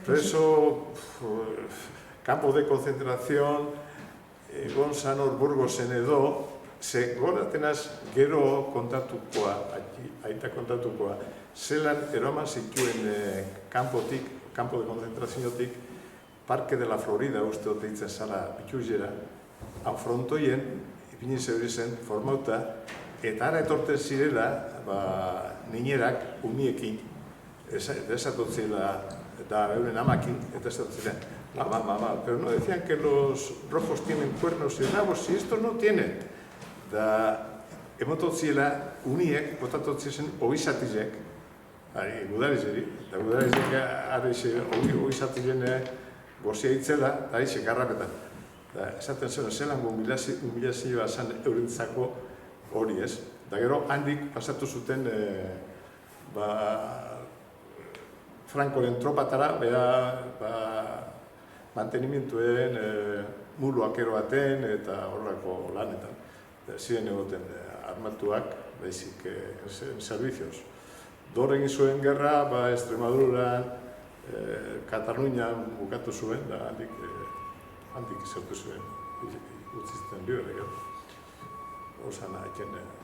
preso, campo de concentración, egon zan hor Burgosen edo, ze goratenaz gero kontatukoa, aita kontatukoa, zelan eroman zituen kanpotik, campo de concentraziotik, Parque de la Florida uste dut eitzen zala bitxuzera, han frontoien, ipini zeuri zen, formauta, eta ara etorten zirela, niñerak, umiekin, desatotzela, eta euren amakin, eta esatotzela, mamá, pero no decían que los rojos tienen cuernos y rabos, si estos no tienen. Da, emototziela, uniek, botatotzen oizatizek, gudarizeri, eta gudarizek arize oizatizen gozia hitzela, eta arize garrapetan. Esaten zuen, zelan humilazioa zan eurentzako hori ez. Da gero, handik pasatu zuten Frankoren tropatara, mantenimientuen muluak eroaten eta horrako lanetan. Ziren egoten armatuak, baizik, servicios. Dor egin zuen gerra, Extremaduran, Katalunian bukatu zuen, da handik izautu zuen, utzizten libre gero. Osan haiten